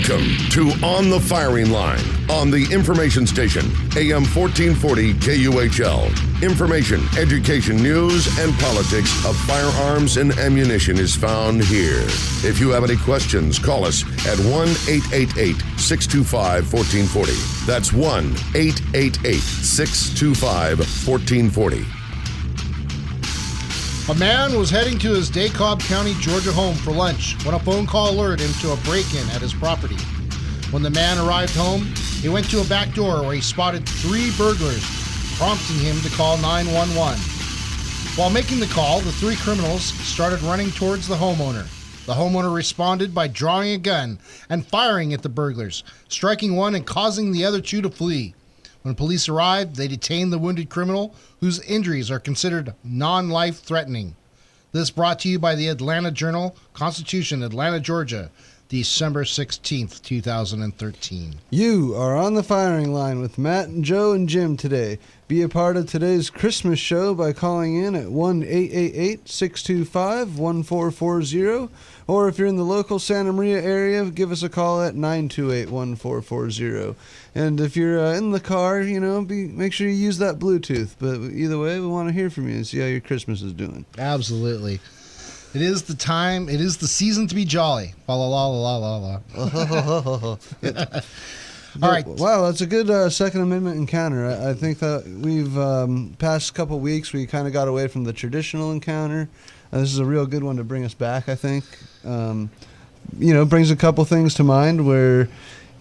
Welcome to On the Firing Line on the information station, AM 1440 KUHL. Information, education, news, and politics of firearms and ammunition is found here. If you have any questions, call us at 1-888-625-1440. That's 1-888-625-1440. A man was heading to his DeKalb County, Georgia home for lunch when a phone call alerted him to a break-in at his property. When the man arrived home, he went to a back door where he spotted 3 burglars, prompting him to call 911. While making the call, the 3 criminals started running towards the homeowner. The homeowner responded by drawing a gun and firing at the burglars, striking one and causing the other 2 to flee. When police arrived, they detained the wounded criminal, whose injuries are considered non-life threatening. This brought to you by the Atlanta Journal-Constitution, Atlanta, Georgia, December 16th, 2013. You are on the firing line with Matt and Joe and Jim today. Be a part of today's Christmas show by calling in at 1-888-625-1440. Or if you're in the local Santa Maria area, give us a call at 928-1440. And if you're in the car, make sure you use that Bluetooth. But either way, we want to hear from you and see how your Christmas is doing. Absolutely. It is the time, it is the season to be jolly. La la la la la la. All right. Wow, that's a good Second Amendment encounter. I think that we've, past couple weeks, we kind of got away from the traditional encounter. This is a real good one to bring us back, I think. Brings a couple things to mind where,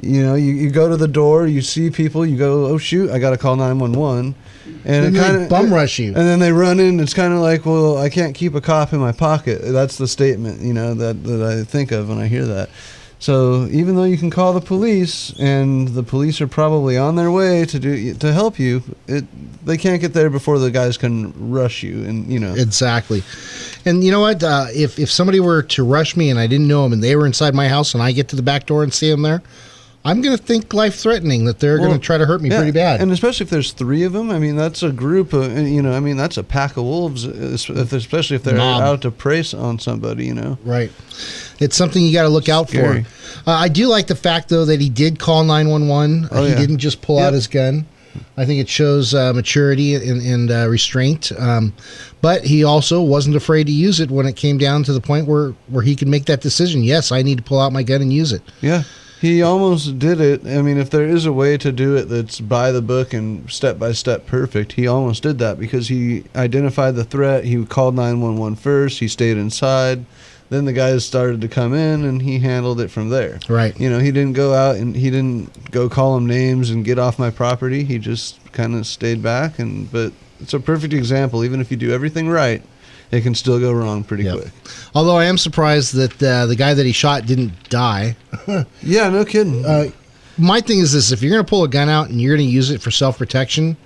you go to the door, you see people, you go, oh, shoot, I got to call 911. And they bum rush you. And then they run in. It's kind of like, well, I can't keep a cop in my pocket. That's the statement, that I think of when I hear that. So even though you can call the police, and the police are probably on their way to help you, they can't get there before the guys can rush you. And Exactly. And you know what? If somebody were to rush me and I didn't know them and they were inside my house and I get to the back door and see them there, I'm going to think life-threatening that they're going to try to hurt me pretty bad. And especially if there's 3 of them, that's a group of, that's a pack of wolves, especially if they're out to prey on somebody, Right. It's something you got to look out for. I do like the fact, though, that he did call 911. He didn't just pull out his gun. I think it shows maturity and restraint. But he also wasn't afraid to use it when it came down to the point where he could make that decision. Yes, I need to pull out my gun and use it. Yeah. He almost did it. If there is a way to do it that's by the book and step-by-step perfect, he almost did that because he identified the threat. He called 911 first. He stayed inside. Then the guys started to come in, and he handled it from there. Right. He didn't go out and he didn't go call them names and get off my property. He just kind of stayed back. But it's a perfect example. Even if you do everything right, it can still go wrong pretty quick. Although I am surprised that the guy that he shot didn't die. Yeah, no kidding. My thing is this: if you're going to pull a gun out and you're going to use it for self-protection,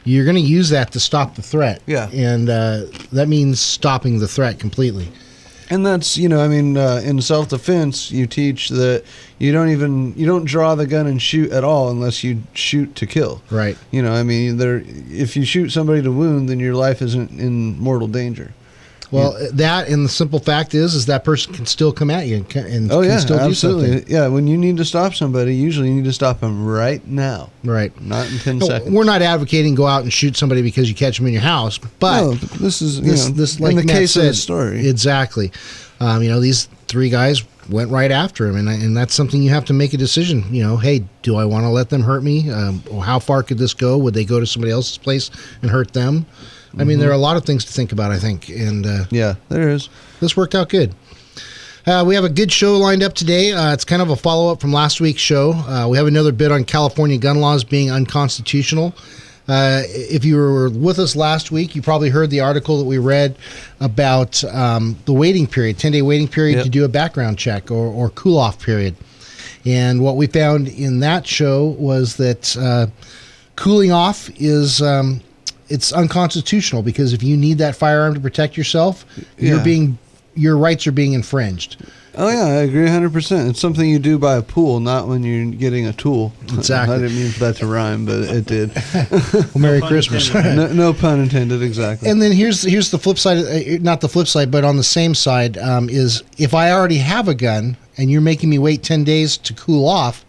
you're going to use that to stop the threat. Yeah. And that means stopping the threat completely. And that's, in self-defense, you teach that you don't draw the gun and shoot at all unless you shoot to kill. Right. If you shoot somebody to wound, then your life isn't in mortal danger. Well, that and the simple fact is that person can still come at you and can still absolutely. do something. Yeah, when you need to stop somebody, usually you need to stop them right now. Right. Not in 10 seconds. We're not advocating go out and shoot somebody because you catch them in your house, but no, this is this like in the Matt case said, of the story. Exactly. These 3 guys went right after him, and that's something you have to make a decision. Hey, do I want to let them hurt me? How far could this go? Would they go to somebody else's place and hurt them? There are a lot of things to think about, I think. And yeah, there is. This worked out good. We have a good show lined up today. It's kind of a follow-up from last week's show. We have another bit on California gun laws being unconstitutional. If you were with us last week, you probably heard the article that we read about the waiting period, 10-day waiting period to do a background check or cool-off period. And what we found in that show was that cooling off is... it's unconstitutional because if you need that firearm to protect yourself, your rights are being infringed. Oh, yeah, I agree 100%. It's something you do by a pool, not when you're getting a tool. Exactly. I didn't mean for that to rhyme, but it did. Well, Merry Christmas. No pun intended, exactly. And then here's the flip side, not the flip side, but on the same side, is if I already have a gun and you're making me wait 10 days to cool off,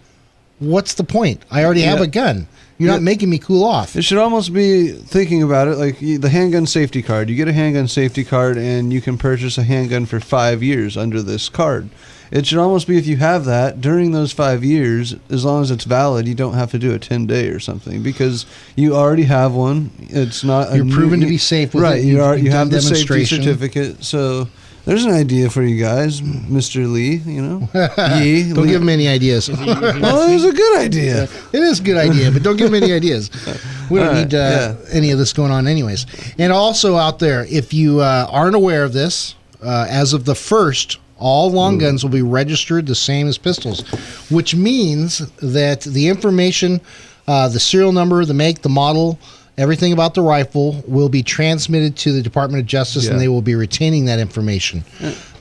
what's the point? I already have a gun. You're not making me cool off. It should almost be thinking about it like the handgun safety card. You get a handgun safety card and you can purchase a handgun for 5 years under this card. It should almost be if you have that during those 5 years, as long as it's valid, you don't have to do a 10-day or something because you already have one. It's not you're proven to be safe with it. You have the safety certificate. So there's an idea for you guys, Mr. Lee. Don't give him any ideas. Well, it was a good idea. It is a good idea, but don't give him any ideas. We don't need any of this going on anyways. And also out there, if you aren't aware of this, as of the 1st, all long guns will be registered the same as pistols, which means that the information, the serial number, the make, the model, everything about the rifle will be transmitted to the Department of Justice, and they will be retaining that information,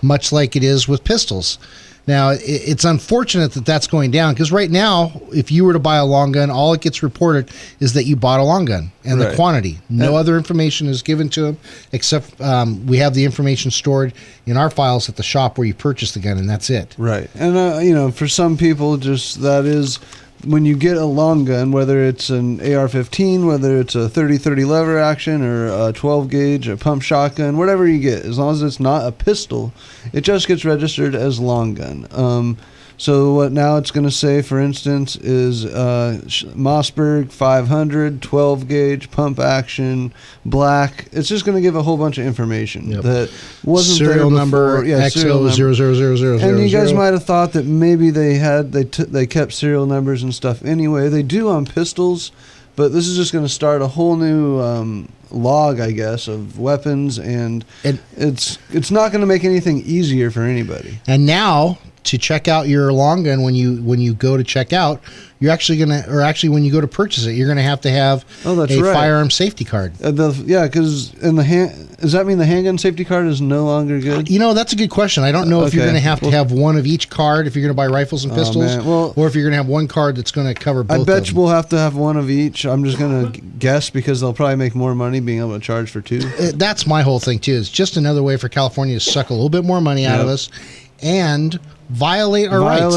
much like it is with pistols. Now, it's unfortunate that that's going down because right now, if you were to buy a long gun, all it gets reported is that you bought a long gun and the quantity. No other information is given to them except we have the information stored in our files at the shop where you purchased the gun, and that's it. Right. And, for some people, just that is when you get a long gun, whether it's an AR-15, whether it's a 30-30 lever action or a 12-gauge, a pump shotgun, whatever you get, as long as it's not a pistol, it just gets registered as long gun. So what now it's going to say, for instance, is Mossberg 500, 12-gauge, pump action, black. It's just going to give a whole bunch of information that wasn't serial there number, XO 00000. And you guys might have thought that maybe they kept serial numbers and stuff anyway. They do on pistols, but this is just going to start a whole new log, I guess, of weapons, and it's not going to make anything easier for anybody. And now, to check out your long gun, when you go to check out, you're actually when you go to purchase it, you're gonna have to have firearm safety card. Because does that mean the handgun safety card is no longer good? That's a good question. I don't know if you're gonna have to have one of each card if you're gonna buy rifles and pistols, or if you're gonna have one card that's gonna cover both. I bet you we'll have to have one of each. I'm just gonna guess because they'll probably make more money being able to charge for two. That's my whole thing too. It's just another way for California to suck a little bit more money out of us and violate our rights.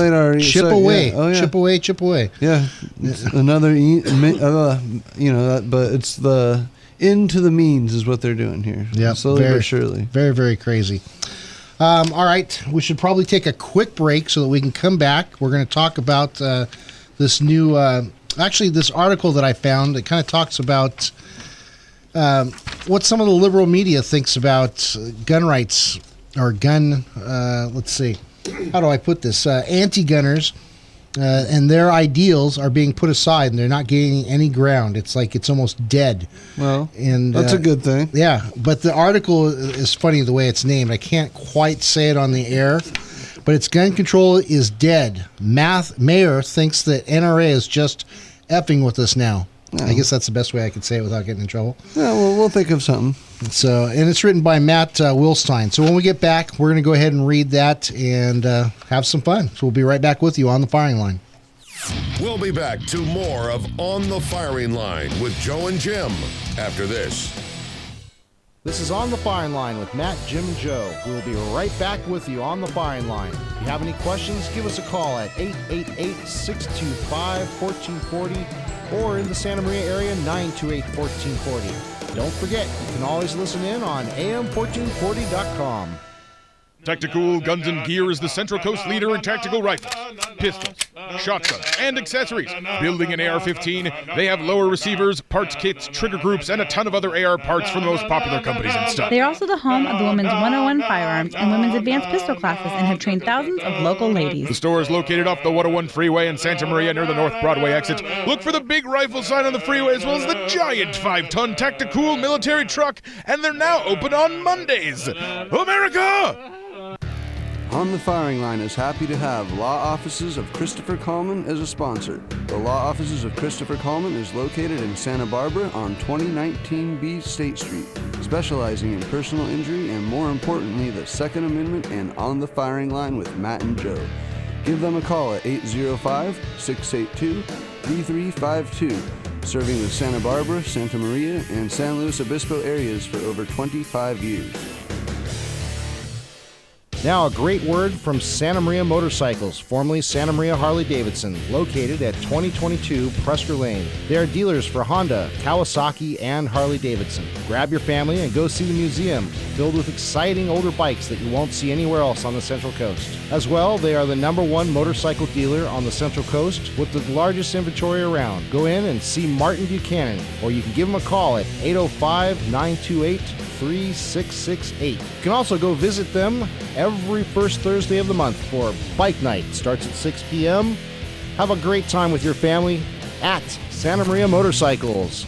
Chip away. Chip away. Yeah. Another, but it's the end to the means is what they're doing here. Yeah. Slowly but surely. Very, very crazy. All right. We should probably take a quick break so that we can come back. We're going to talk about this new, this article that I found. It kind of talks about what some of the liberal media thinks about gun rights or gun, let's see. How do I put this? Anti-gunners and their ideals are being put aside, and they're not gaining any ground. It's like it's almost dead. Well, and that's a good thing. Yeah, but the article is funny the way it's named. I can't quite say it on the air, but it's gun control is dead. Mayor thinks that NRA is just effing with us now. I guess that's the best way I could say it without getting in trouble. Yeah, well, we'll think of something. So, and it's written by Matt Wilstein. So when we get back, we're going to go ahead and read that and have some fun. So we'll be right back with you on the firing line. We'll be back to more of On the Firing Line with Joe and Jim after this. This is On the Firing Line with Matt, Jim, and Joe. We'll be right back with you on the firing line. If you have any questions, give us a call at 888-625-1440 or in the Santa Maria area, 928-1440. Don't forget, you can always listen in on am1440.com. Tactical Guns and Gear is the Central Coast leader in tactical rifles, pistols, shotguns, and accessories. Building an AR-15, they have lower receivers, parts kits, trigger groups, and a ton of other AR parts from the most popular companies and stuff. They are also the home of the Women's 101 Firearms and Women's Advanced Pistol classes and have trained thousands of local ladies. The store is located off the 101 freeway in Santa Maria near the North Broadway exit. Look for the big rifle sign on the freeway as well as the giant 5-ton Tactical military truck, and they're now open on Mondays. America! On the Firing Line is happy to have Law Offices of Christopher Coleman as a sponsor. The Law Offices of Christopher Coleman is located in Santa Barbara on 2019B State Street, specializing in personal injury and, more importantly, the Second Amendment and On the Firing Line with Matt and Joe. Give them a call at 805-682-3352, serving the Santa Barbara, Santa Maria, and San Luis Obispo areas for over 25 years. Now, a great word from Santa Maria Motorcycles, formerly Santa Maria Harley-Davidson, located at 2022 Presker Lane. They are dealers for Honda, Kawasaki, and Harley-Davidson. Grab your family and go see the museum, filled with exciting older bikes that you won't see anywhere else on the Central Coast. As well, they are the #1 motorcycle dealer on the Central Coast with the largest inventory around. Go in and see Martin Buchanan, or you can give him a call at 805-928-3668. You can also go visit them every first Thursday of the month for Bike Night. Starts at 6 p.m. Have a great time with your family at Santa Maria Motorcycles.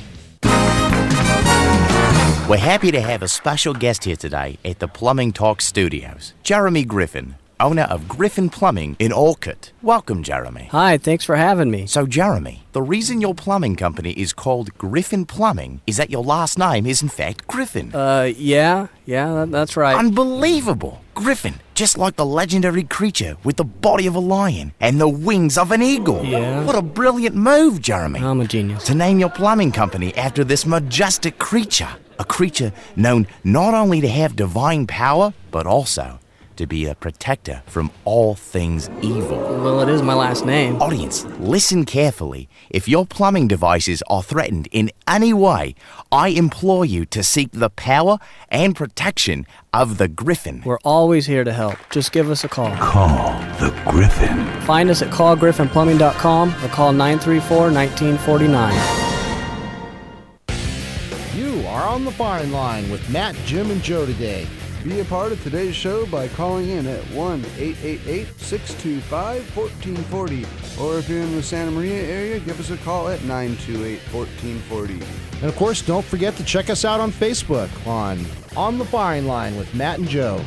We're happy to have a special guest here today at the Plumbing Talk Studios, Jeremy Griffin, owner of Griffin Plumbing in Orcutt. Welcome, Jeremy. Hi, thanks for having me. So, Jeremy, the reason your plumbing company is called Griffin Plumbing is that your last name is in fact Griffin. Yeah, that's right. Unbelievable! Griffin, just like the legendary creature with the body of a lion and the wings of an eagle. Yeah. What a brilliant move, Jeremy. I'm a genius. To name your plumbing company after this majestic creature. A creature known not only to have divine power, but also to be a protector from all things evil. Well, it is my last name. Audience, listen carefully. If your plumbing devices are threatened in any way, I implore you to seek the power and protection of the Griffin. We're always here to help. Just give us a call. Call the Griffin. Find us at callgriffinplumbing.com or call 934-1949. You are on the firing line with Matt, Jim, and Joe today. Be a part of today's show by calling in at 1-888-625-1440. Or if you're in the Santa Maria area, give us a call at 928-1440. And of course, don't forget to check us out on Facebook on the firing line with Matt and Joe.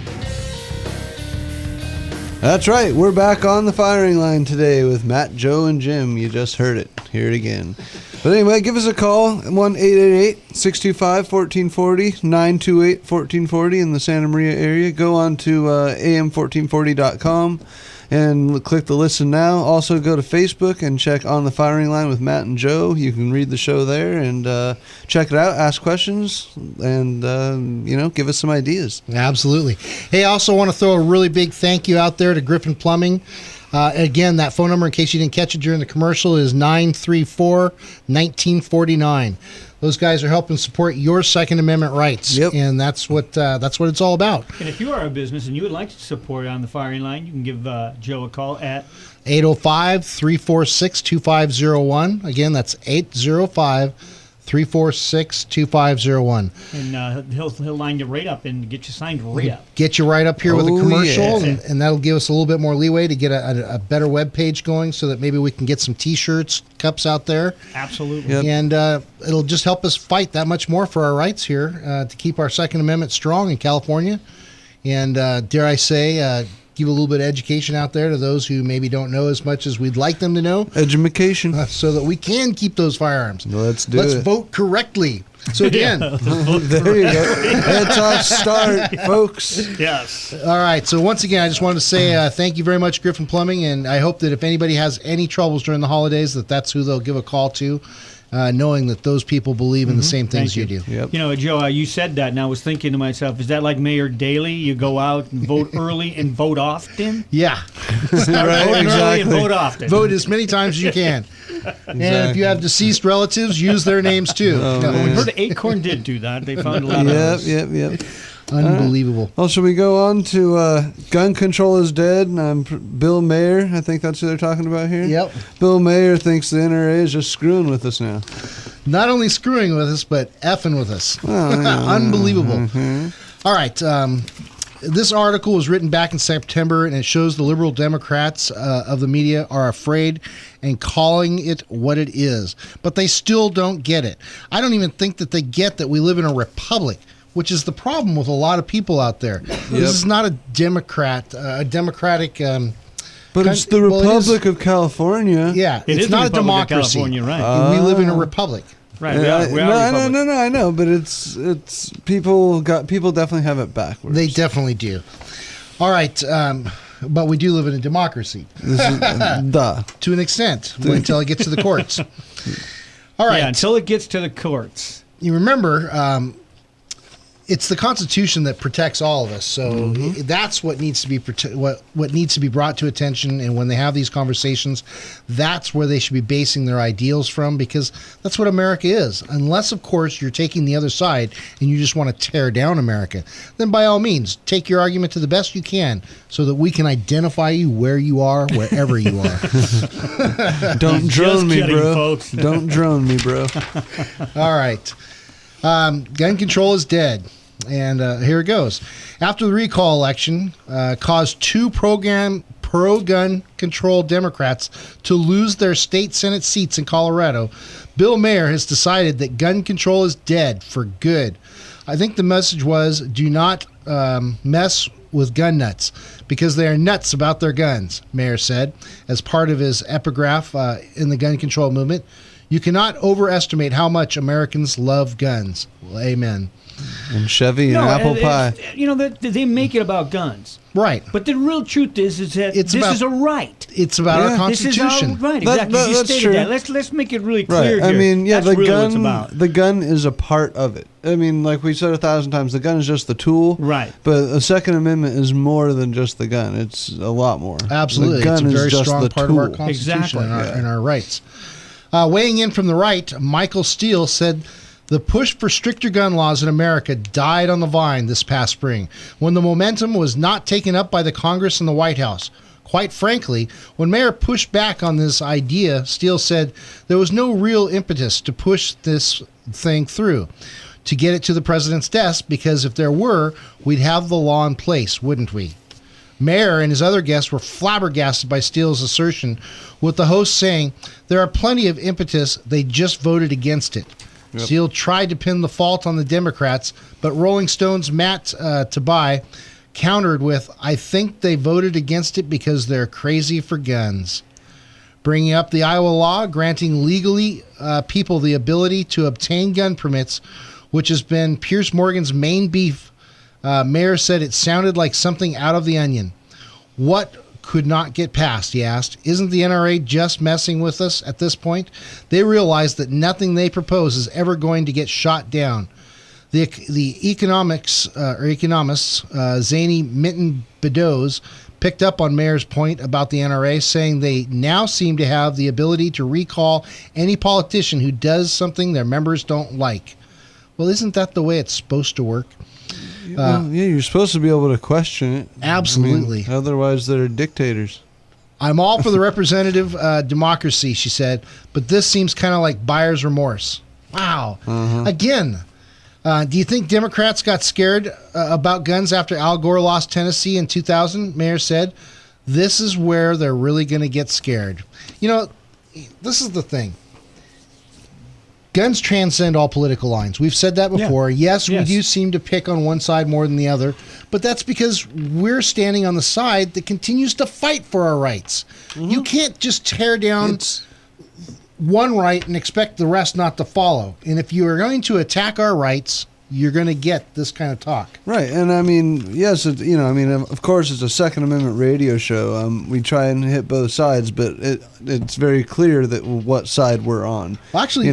That's right. We're back on the firing line today with Matt, Joe, and Jim. You just heard it. Hear it again. But anyway, give us a call, 1-888-625-1440, 928-1440 in the Santa Maria area. Go on to am1440.com and click the listen now. Also go to Facebook and check On the Firing Line with Matt and Joe. You can read the show there and check it out, ask questions, and, give us some ideas. Absolutely. Hey, I also want to throw a really big thank you out there to Griffin Plumbing. Again, that phone number, in case you didn't catch it during the commercial, is 934-1949. Those guys are helping support your Second Amendment rights, and that's what it's all about. And if you are a business and you would like to support On the Firing Line, you can give Joe a call at 805-346-2501. Again, that's 805-346-2501. And he'll line you right up and get you signed right up. Get you right up here with a commercial, yeah. and that'll give us a little bit more leeway to get a better web page going so that maybe we can get some T-shirts, cups out there. Absolutely. Yep. And it'll just help us fight that much more for our rights here to keep our Second Amendment strong in California. And dare I say, give a little bit of education out there to those who maybe don't know as much as we'd like them to know. Education. So that we can keep those firearms. Let's Let's vote correctly. So again, there you go. That's our start, folks. Yes. all right. So once again, I just wanted to say thank you very much, Griffin Plumbing, and I hope that if anybody has any troubles during the holidays, that's who they'll give a call to, knowing that those people believe in the same things you do. Yep. You know, Joe, you said that, and I was thinking to myself, is that like Mayor Daley? You go out and vote early and vote often? Yeah. Start voting early and vote often. Vote as many times as you can. And if you have deceased relatives, use their names too. We heard Acorn did do that. They found a lot of those. Yep. Unbelievable. Well, should we go on to gun control is dead? Bill Mayer, I think that's who they're talking about here. Yep. Bill Mayer thinks the NRA is just screwing with us now. Not only screwing with us, but effing with us. Unbelievable. All right. This article was written back in September, and it shows the liberal Democrats of the media are afraid and calling it what it is. But they still don't get it. I don't even think that they get that we live in a republic, which is the problem with a lot of people out there. This is not a democratic... But it's the Republic of California. Yeah, It it's is not a the Republic of democracy. California, right. We live in a republic. Right, we are a republic. No, I know, but it's people definitely have it backwards. They definitely do. All right, but we do live in a democracy. This is, duh. To an extent, until it gets to the courts. All right. Yeah, until it gets to the courts. You remember, it's the Constitution that protects all of us. So that's what needs to be what needs to be brought to attention. And when they have these conversations, that's where they should be basing their ideals from, because that's what America is. Unless, of course, you're taking the other side and you just want to tear down America, then by all means, take your argument to the best you can so that we can identify you where you are, wherever you are. Don't drone me, kidding, bro. folks. Don't drone me, bro. All right. Gun control is dead. And here it goes. After the recall election caused two pro-gun control Democrats to lose their state Senate seats in Colorado, Bill Maher has decided that gun control is dead for good. I think the message was, do not mess with gun nuts, because they are nuts about their guns, Maher said, as part of his epigraph in the gun control movement. You cannot overestimate how much Americans love guns. Well, amen. And Chevy and apple pie. They make it about guns. Right. But the real truth is that this is a right. It's about our Constitution. This is our right, exactly. You that's stated true. that. Let's make it really clear Right. here. I mean, yeah, that's the really what it's gun. about. The gun is a part of it. I mean, like we said 1,000 times, the gun is just the tool. Right. But the Second Amendment is more than just the gun. It's a lot more. Absolutely. The gun It's a very is just strong the part tool. of our Constitution Exactly. and our rights. Weighing in from the right, Michael Steele said the push for stricter gun laws in America died on the vine this past spring, when the momentum was not taken up by the Congress and the White House. Quite frankly, when Maher pushed back on this idea, Steele said there was no real impetus to push this thing through, to get it to the president's desk, because if there were, we'd have the law in place, wouldn't we? Maher and his other guests were flabbergasted by Steele's assertion, with the host saying there are plenty of impetus, they just voted against it. Yep. Steele tried to pin the fault on the Democrats, but Rolling Stone's Matt Tabai countered with, I think they voted against it because they're crazy for guns. Bringing up the Iowa law granting legally people the ability to obtain gun permits, which has been Pierce Morgan's main beef, Maher said it sounded like something out of The Onion. What could not get passed, he asked. Isn't the NRA just messing with us at this point? They realize that nothing they propose is ever going to get shot down. The economists, Zany Minton Beddoes, picked up on Maher's point about the NRA, saying they now seem to have the ability to recall any politician who does something their members don't like. Well, isn't that the way it's supposed to work? Yeah, you're supposed to be able to question it. Absolutely. I mean, otherwise, they're dictators. I'm all for the representative democracy, she said, but this seems kind of like buyer's remorse. Wow. Again, do you think Democrats got scared about guns after Al Gore lost Tennessee in 2000? Maher said, this is where they're really going to get scared. You know, this is the thing. Guns transcend all political lines. We've said that before. Yeah. Yes, we do seem to pick on one side more than the other, but that's because we're standing on the side that continues to fight for our rights. You can't just tear down one right and expect the rest not to follow. And if you are going to attack our rights, you're going to get this kind of talk. Right, and I mean, yes, of course, it's a Second Amendment radio show. We try and hit both sides, but it's very clear that what side we're on. Well, actually,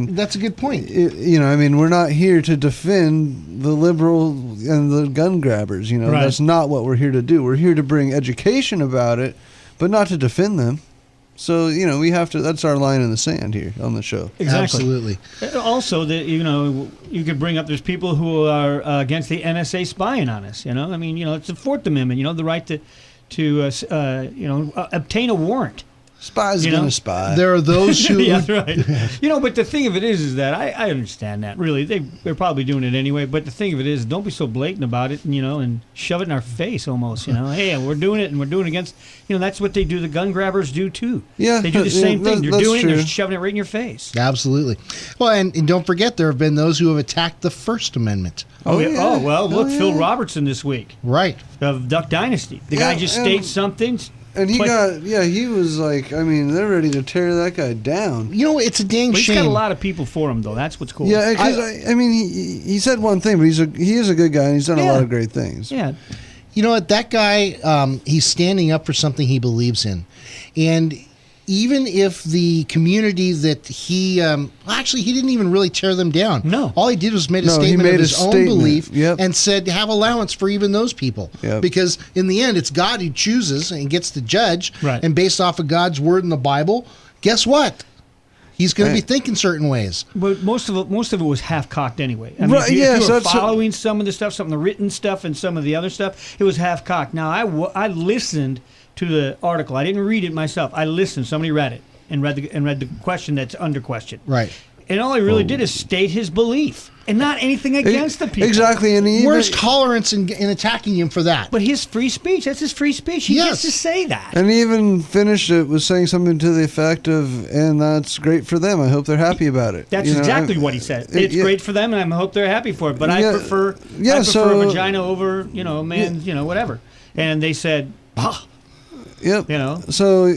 that's a good point. We're not here to defend the liberal and the gun grabbers. Right. That's not what we're here to do. We're here to bring education about it, but not to defend them. So, we have to, that's our line in the sand here on the show. Exactly. Absolutely. Also, you could bring up, there's people who are against the NSA spying on us, it's the Fourth Amendment, the right to obtain a warrant. Spies are going to spy. There are those who... Yeah, right. But the thing of it is that I understand that, really. They're probably doing it anyway, but the thing of it is, don't be so blatant about it, and shove it in our face almost, Hey, we're doing it, and we're doing it against... that's what they do. The gun grabbers do, too. Yeah. They do the same thing. They're doing it, and they're shoving it right in your face. Absolutely. Well, and don't forget, there have been those who have attacked the First Amendment. Oh, yeah. Oh, well, look, Phil Robertson this week. Right. Of Duck Dynasty. The guy just states something... And he was like, they're ready to tear that guy down. It's a dang shame. He's got a lot of people for him, though. That's what's cool. Yeah, because he said one thing, but he is a good guy, and he's done a lot of great things. Yeah. You know what? That guy, he's standing up for something he believes in. And even if the community that he actually he didn't even really tear them down. No. All he did was made a No, he statement made of a his own statement. belief Yep. and said have allowance for even those people. Yep. Because in the end, it's God who chooses and gets to judge. Right. And based off of God's word in the Bible, guess what? He's going to be thinking certain ways. But most of it was half cocked anyway. I mean, Right, if you yes, were that's- following some of the stuff, some of the written stuff, and some of the other stuff, it was half cocked. Now I listened to the article. I didn't read it myself. I listened. Somebody read it and read the question that's under question. Right. And all he really did is state his belief and not anything against the people. Exactly, and he Where's even, tolerance in attacking him for that? But his free speech, that's his free speech. He Yes. gets to say that. and he even finished it with saying something to the effect of, "And that's great for them. I hope they're happy about it." That's You know, exactly I- what he said. It's yeah. great for them, and I hope they're happy for it. But I Yeah, prefer yeah, I prefer so- a vagina over, a man, whatever. And they said, bah, Yep. you know. So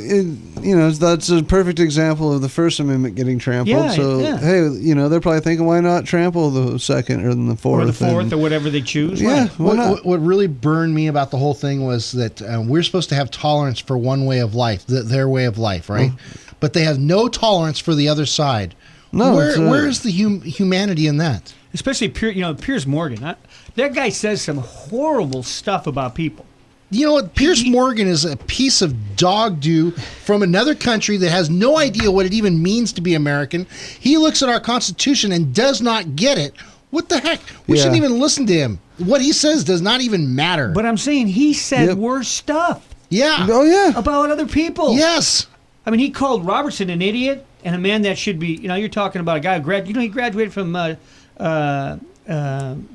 that's a perfect example of the First Amendment getting trampled. Yeah, so yeah. hey, they're probably thinking, why not trample the second or the fourth? Or the fourth, and- or whatever they choose. Yeah. Right. Why not? What really burned me about the whole thing was that we're supposed to have tolerance for one way of life, their way of life, right? But they have no tolerance for the other side. No, it's, where is the humanity in that? Especially Piers Morgan. That guy says some horrible stuff about people. You know what? Piers Morgan is a piece of dog do from another country that has no idea what it even means to be American. He looks at our Constitution and does not get it. What the heck? We Yeah. shouldn't even listen to him. What he says does not even matter. But I'm saying he said Yep. worse stuff yeah. Oh yeah. about other people. Yes. I mean, he called Robertson an idiot and a man that should be, you're talking about a guy who he graduated from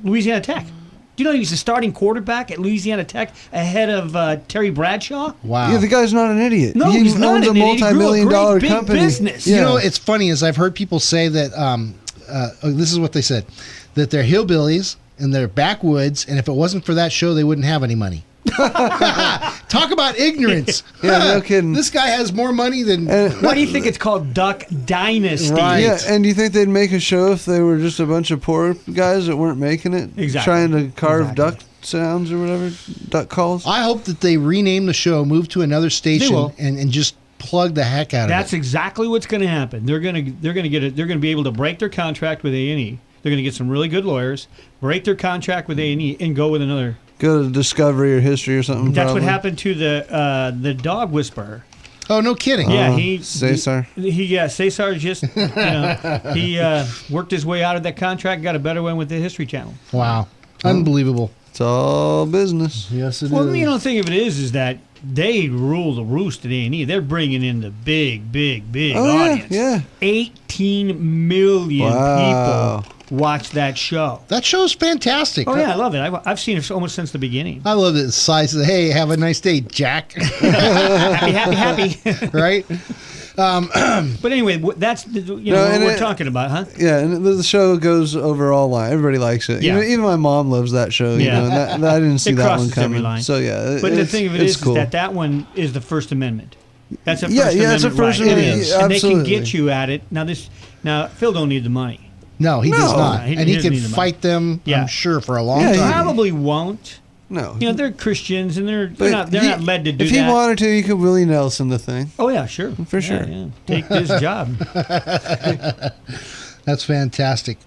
Louisiana Tech. Do you know he was the starting quarterback at Louisiana Tech ahead of Terry Bradshaw? Wow. Yeah, the guy's not an idiot. No, he he's not owns an a idiot. He grew a multi-million-dollar great big company. business. Yeah. You know, it's funny is I've heard people say that this is what they said, that they're hillbillies and they're backwoods, and if it wasn't for that show, they wouldn't have any money. Talk about ignorance. Yeah, no kidding. This guy has more money than. Why do you think it's called Duck Dynasty? Right. Yeah, and do you think they'd make a show if they were just a bunch of poor guys that weren't making it? Exactly. Trying to carve Exactly. duck sounds or whatever, duck calls? I hope that they rename the show, move to another station, will. and just plug the heck out of That's it. exactly what's going to happen. They're going to be able to break their contract with A&E. They're going to get some really good lawyers, break their contract with A&E, and go with another. Go to Discovery or History or something. That's probably. what happened to the dog whisperer. Oh, no kidding. Yeah, Cesar. Cesar just he worked his way out of that contract, got a better one with the History Channel. Wow. Unbelievable. It's all business. Yes, it is. Well, the thing of it is that they rule the roost at A&E. They're bringing in the big Oh, yeah, audience. yeah. 18 million Wow. people watch that show. That show's fantastic. Oh yeah, I love it. I've seen it almost since the beginning. I love the size of the, hey, have a nice day, Jack. happy. Right? But anyway, that's No, what and we're it- talking about, huh? Yeah, and the show goes over all line. Everybody likes it. Yeah. Even my mom loves that show. You Yeah. know, and I didn't see It that one crosses every coming. line. So yeah, But the it's- thing of it it's is cool. that one is the First Amendment. That's a First Yeah, Amendment yeah, it's a First right. Amendment, It is. And they can absolutely. get you at it. Now Phil don't need the money. No, he does No. not. He And he doesn't can need the money. fight them, Yeah. I'm sure, for a long Yeah, he time. Probably won't. No, They're Christians and they're But not he- led to do if that. he wanted to, he could Willie Nelson the thing. Oh yeah, sure. For Yeah, sure. yeah. Take this job. That's fantastic.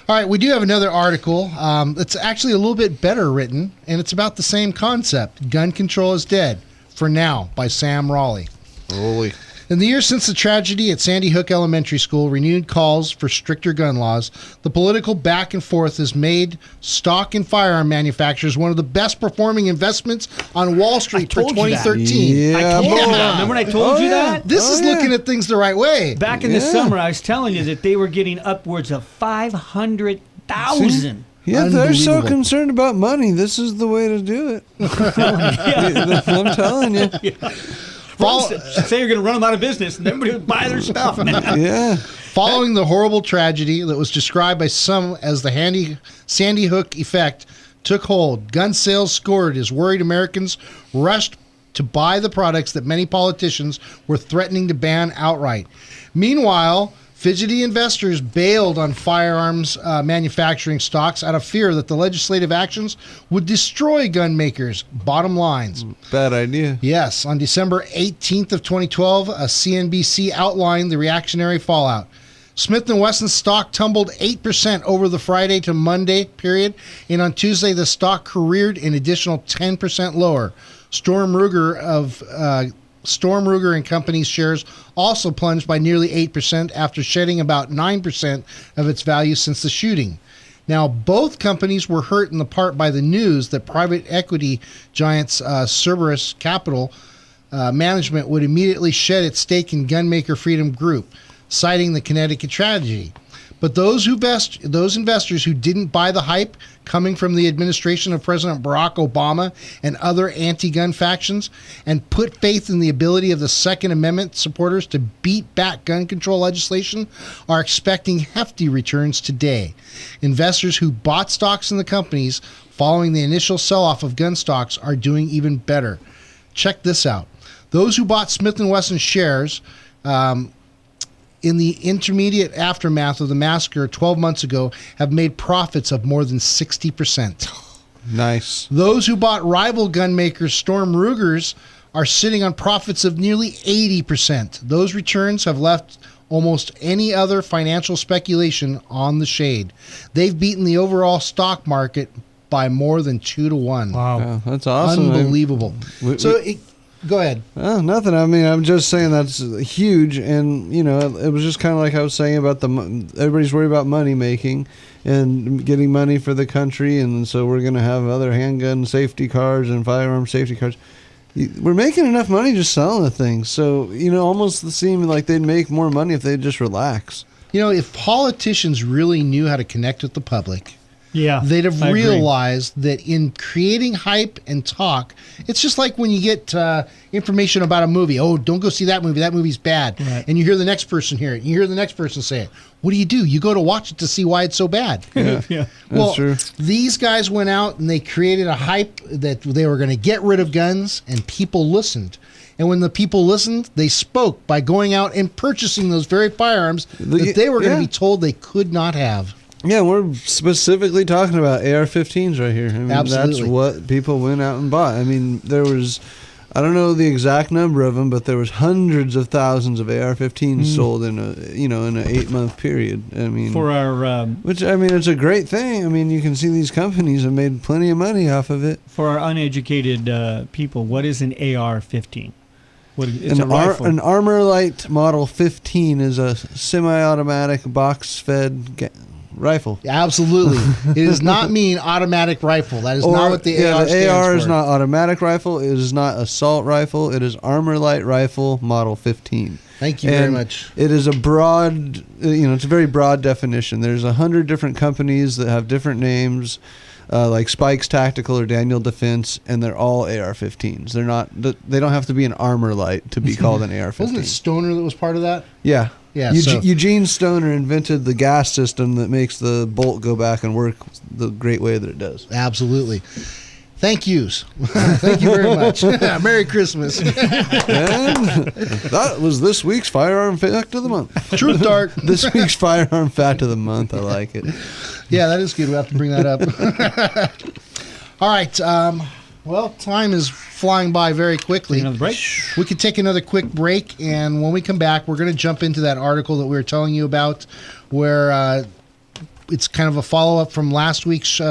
All right, we do have another article. It's actually a little bit better written, and it's about the same concept. Gun control is dead, for now, by Sam Raleigh. Holy. In the years since the tragedy at Sandy Hook Elementary School, renewed calls for stricter gun laws, the political back and forth has made stock and firearm manufacturers one of the best performing investments on Wall Street for told you that. 2013. Yeah, I told you boy. that. Remember when I told you yeah. that? This is Oh, yeah. looking at things the right way. Back in the Yeah. summer, I was telling you that they were getting upwards of 500,000. Yeah, they're so Unbelievable. concerned about money. This is the way to do it. I'm telling you. Say you're going to run them out of business, and everybody will buy their stuff. Yeah. Following the horrible tragedy that was described by some as the Sandy Hook effect took hold, gun sales soared as worried Americans rushed to buy the products that many politicians were threatening to ban outright. Meanwhile, Fidgety investors bailed on firearms manufacturing stocks out of fear that the legislative actions would destroy gun makers' bottom lines. Bad idea. Yes, on December 18th of 2012, a CNBC outlined the reactionary fallout. Smith & Wesson's stock tumbled 8% over the Friday to Monday period, and on Tuesday the stock careered an additional 10% lower. Storm Ruger and Company's shares also plunged by nearly 8% after shedding about 9% of its value since the shooting. Now, both companies were hurt in the part by the news that private equity giants Cerberus Capital Management would immediately shed its stake in gunmaker Freedom Group, citing the Connecticut tragedy. But those investors who didn't buy the hype coming from the administration of President Barack Obama and other anti-gun factions and put faith in the ability of the Second Amendment supporters to beat back gun control legislation are expecting hefty returns today. Investors who bought stocks in the companies following the initial sell-off of gun stocks are doing even better. Check this out. Those who bought Smith & Wesson shares in the intermediate aftermath of the massacre 12 months ago have made profits of more than 60%. Nice. Those who bought rival gun makers Storm Rugers are sitting on profits of nearly 80%. Those returns have left almost any other financial speculation on the shade. They've beaten the overall stock market by more than 2-1. Wow. Yeah, that's awesome. Unbelievable. Go ahead. Nothing. I mean, I'm just saying that's huge, and it was just kind of like I was saying about everybody's worried about money making and getting money for the country, and so we're going to have other handgun safety cards and firearm safety cards. We're making enough money just selling the things, so almost seemed like they'd make more money if they'd just relax. If politicians really knew how to connect with the public, yeah, they'd have I realized that in creating hype and talk, it's just like when you get information about a movie. Oh, don't go see that movie. That movie's bad. Right. And you hear the next person hear it. You hear the next person say it. What do? You go to watch it to see why it's so bad. Yeah, Yeah. Well, that's true. These guys went out and they created a hype that they were going to get rid of guns, and people listened. And when the people listened, they spoke by going out and purchasing those very firearms that they were going to be told they could not have. Yeah, we're specifically talking about AR-15s right here. I mean, Absolutely. That's what people went out and bought. I mean, there was, I don't know the exact number of them, but there was hundreds of thousands of AR-15s sold in a 8-month period. I mean, For our which I mean, it's a great thing. I mean, you can see these companies have made plenty of money off of it. for our uneducated people, what is an AR-15? It's a rifle. An Armor Light Model 15 is a semi-automatic box-fed rifle. Absolutely. It does not mean automatic rifle. That is not what the AR stands the AR for. is not automatic rifle. It is not assault rifle. It is Armor Light Rifle Model 15. Thank you very much. It is a broad, it's a very broad definition. There's 100 different companies that have different names, like Spikes Tactical or Daniel Defense, and they're all AR-15s. They're not. They don't have to be an Armor Light to be called an AR-15. Wasn't it Stoner that was part of that? Yeah. Yeah, Eugene Stoner invented the gas system that makes the bolt go back and work the great way that it does. Absolutely. Thank yous. Thank you very much. Merry Christmas. And that was this week's Firearm Fact of the Month. Truth Dart. This week's Firearm Fact of the Month. I like it. Yeah, that is good. We'll have to bring that up. All right. Well, time is flying by very quickly. Another break? We could take another quick break, and when we come back, we're going to jump into that article that we were telling you about, where it's kind of a follow-up from last week's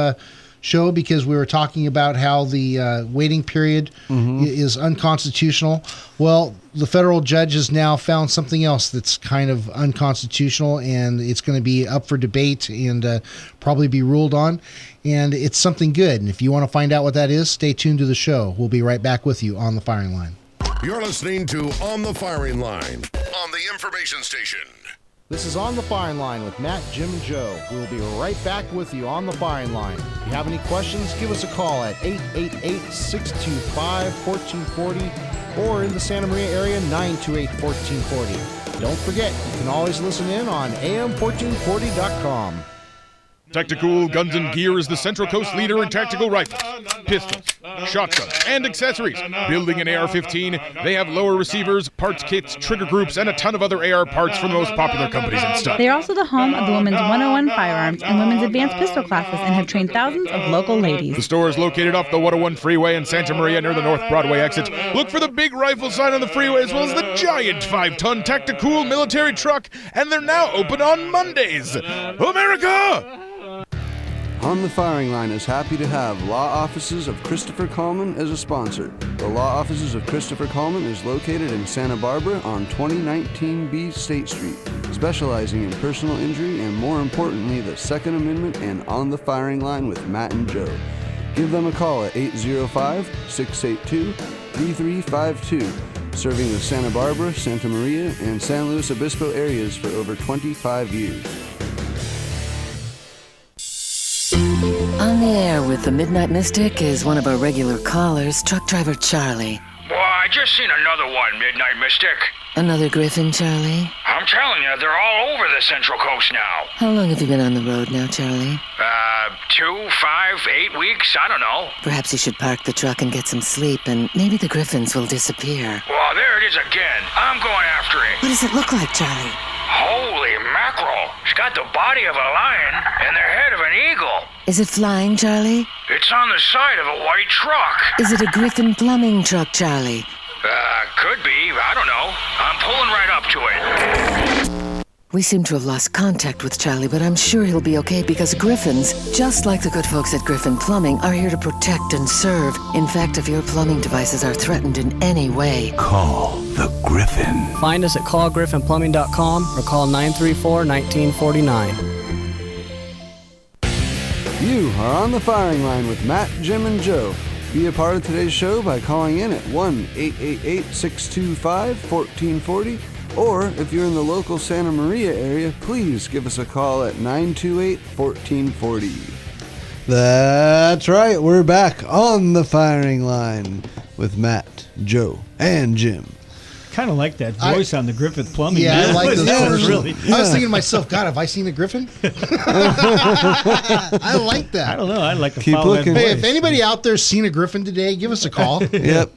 show, because we were talking about how the waiting period is unconstitutional. Well, the federal judge has now found something else that's kind of unconstitutional, and it's going to be up for debate and probably be ruled on. And it's something good. And if you want to find out what that is, stay tuned to the show. We'll be right back with you on the firing line. You're listening to On the Firing Line on the Information Station. This is On the Firing Line with Matt, Jim, and Joe. We will be right back with you on the firing line. If you have any questions, give us a call at 888-625-1440 or in the Santa Maria area, 928-1440. Don't forget, you can always listen in on am1440.com. Tactical Guns and Gear is the Central Coast leader in tactical rifles, pistols, shotguns, and accessories. Building an AR-15, they have lower receivers, parts kits, trigger groups, and a ton of other AR parts from the most popular companies and stuff. They are also the home of the Women's 101 Firearms and Women's Advanced Pistol classes and have trained thousands of local ladies. The store is located off the 101 freeway in Santa Maria near the North Broadway exit. Look for the big rifle sign on the freeway as well as the giant 5-ton Tactical military truck, and they're now open on Mondays. America! On the Firing Line is happy to have Law Offices of Christopher Coleman as a sponsor. The Law Offices of Christopher Coleman is located in Santa Barbara on 2019B State Street, specializing in personal injury and, more importantly, the Second Amendment and On the Firing Line with Matt and Joe. Give them a call at 805-682-3352, serving the Santa Barbara, Santa Maria, and San Luis Obispo areas for over 25 years. On the air with the Midnight Mystic is one of our regular callers, truck driver Charlie. Boy, I just seen another one, Midnight Mystic. Another Griffin, Charlie? I'm telling you, they're all over the Central Coast now. How long have you been on the road now, Charlie? 2, 5, 8 weeks, I don't know. Perhaps you should park the truck and get some sleep, and maybe the Griffins will disappear. Well, there it is again. I'm going after it. What does it look like, Charlie? Holy mackerel. It's got the body of a lion and the head of an eagle. Is it flying, Charlie? It's on the side of a white truck. Is it a Griffin plumbing truck, Charlie? Could be. I don't know. I'm pulling right up to it. We seem to have lost contact with Charlie, but I'm sure he'll be okay because Griffins, just like the good folks at Griffin Plumbing, are here to protect and serve. In fact, if your plumbing devices are threatened in any way, call the Griffin. Find us at callgriffinplumbing.com or call 934-1949. You are on the Firing Line with Matt, Jim, and Joe. Be a part of today's show by calling in at 1-888-625-1440, or if you're in the local Santa Maria area, please give us a call at 928-1440. That's right, we're back on the Firing Line with Matt, Joe, and Jim. Kind of like that voice on the Griffith Plumbing. Yeah, I like those commercials. really. I was thinking to myself, God, have I seen a Griffin? I like that. I don't know. I'd like to Keep follow looking. that Hey, voice. if anybody out there's seen a Griffin today, give us a call. Yep.